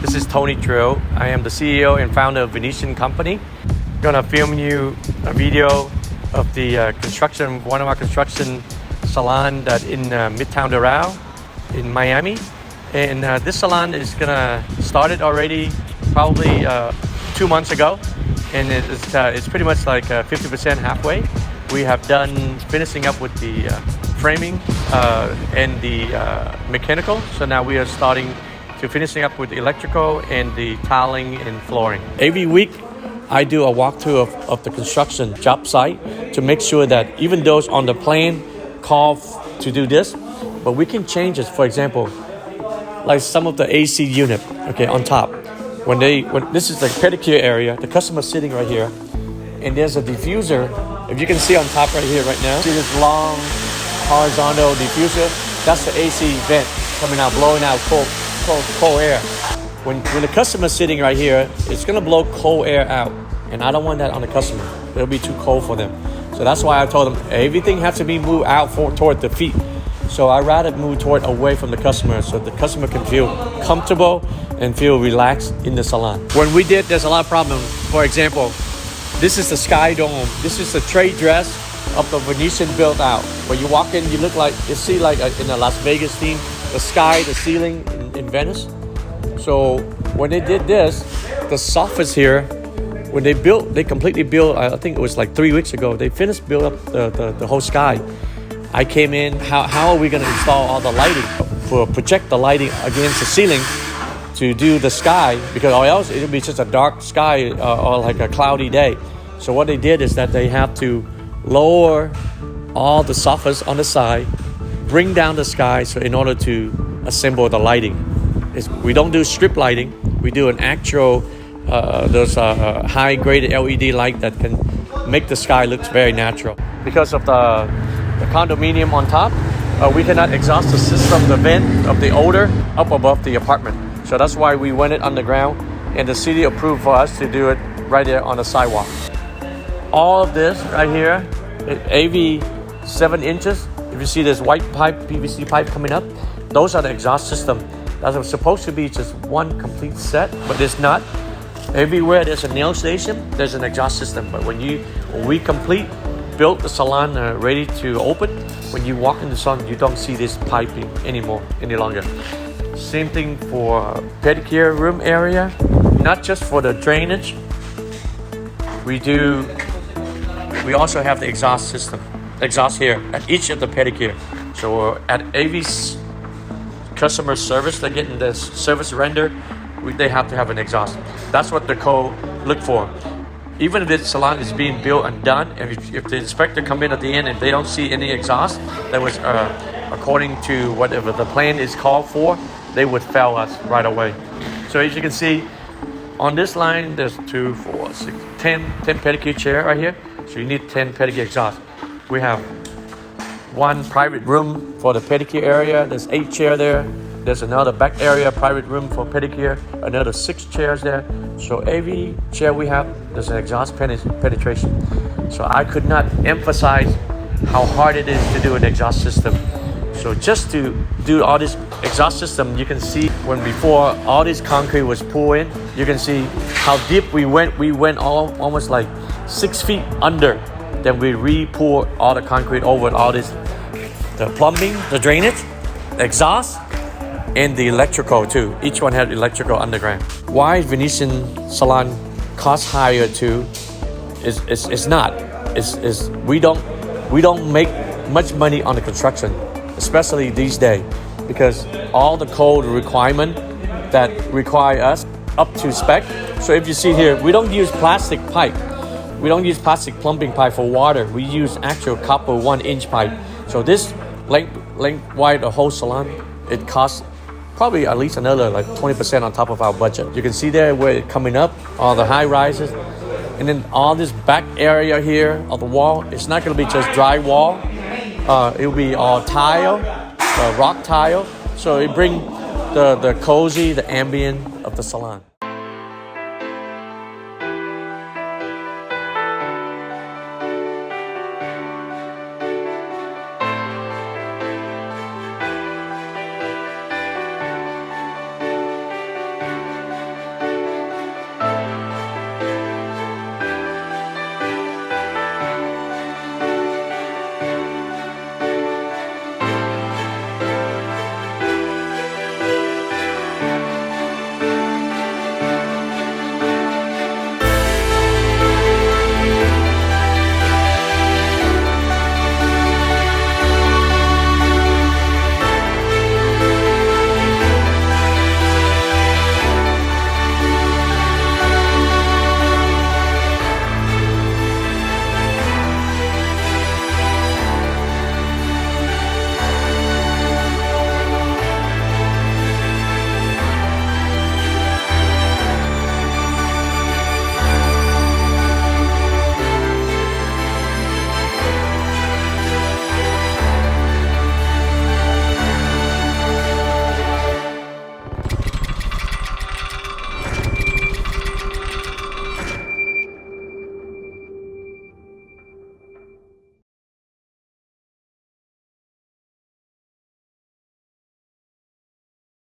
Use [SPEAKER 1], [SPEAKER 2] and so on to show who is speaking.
[SPEAKER 1] This is Tony Trieu. I am the CEO and founder of Venetian Company. Gonna film you a video of the construction, one of our construction salon that in Midtown Doral in Miami. And this salon is gonna started already probably 2 months ago, and it's pretty much like 50% halfway. We have done finishing up with the framing and the mechanical. So now we are starting to finishing up with the electrical and the tiling and flooring. Every week, I do a walkthrough of the construction job site to make sure that even those on the plan call to do this, but we can change it. For example, like some of the AC unit, okay, on top. When this is the pedicure area, the customer sitting right here, and there's a diffuser. If you can see on top right here right now, see this long horizontal diffuser? That's the AC vent coming out, blowing out cold air. When the customer's sitting right here, it's gonna blow cold air out, and I don't want that on the customer. It'll be too cold for them. So that's why I told them everything has to be moved out toward the feet. So I rather move away from the customer so the customer can feel comfortable and feel relaxed in the salon. When we did, there's a lot of problems. For example, this is the sky dome. This is the trade dress of the Venetian built out. When you walk in, you see like in a Las Vegas theme, the sky, the ceiling in Venice. So when they did this, the surface here, when they completely built, I think it was like 3 weeks ago, they finished build up the whole sky. I came in, how are we gonna install all the lighting project the lighting against the ceiling to do the sky, because or else it'll be just a dark sky or like a cloudy day. So what they did is that they have to lower all the surface on the side, bring down the sky, so in order to assemble the lighting. We don't do strip lighting. We do an actual those high-graded LED light that can make the sky look very natural. Because of the condominium on top, we cannot exhaust the system, the vent of the odor up above the apartment. So that's why we went it underground, and the city approved for us to do it right there on the sidewalk. All of this right here, AV 7 inches. If you see this white pipe, PVC pipe coming up, those are the exhaust system. That's supposed to be just one complete set, but it's not. Everywhere there's a nail station, there's an exhaust system. But when we built the salon ready to open, when you walk in the salon, you don't see this piping any longer. Same thing for pedicure room area, not just for the drainage. We also have the exhaust here at each of the pedicure. So at AV's customer service, they're getting the service render, they have to have an exhaust. That's what the code look for. Even if the salon is being built and done, if the inspector come in at the end and they don't see any exhaust, that was according to whatever the plan is called for, they would fail us right away. So as you can see, on this line, there's 2, 4, 6, 10 pedicure chair right here. So you need 10 pedicure exhausts. We have 1 private room for the pedicure area. There's 8 chairs there. There's another back area, private room for pedicure. Another 6 chairs there. So every chair we have, there's an exhaust penetration. So I could not emphasize how hard it is to do an exhaust system. So just to do all this exhaust system, you can see when before all this concrete was poured in, you can see how deep we went. We went almost like 6 feet under. Then we re-poured all the concrete over all this, the plumbing, the drainage, the exhaust, and the electrical too. Each one had electrical underground. Why Venetian salon costs higher too? It's not. We don't make much money on the construction, especially these days, because all the code requirement that require us up to spec. So if you see here, we don't use plastic pipe. We don't use plastic plumbing pipe for water. We use actual copper 1-inch pipe. So this length-wide, the whole salon, it costs probably at least another like 20% on top of our budget. You can see there where it's coming up, all the high rises. And then all this back area here of the wall, it's not gonna be just dry wall. It will be all tile, rock tile. So it brings the cozy, the ambient of the salon.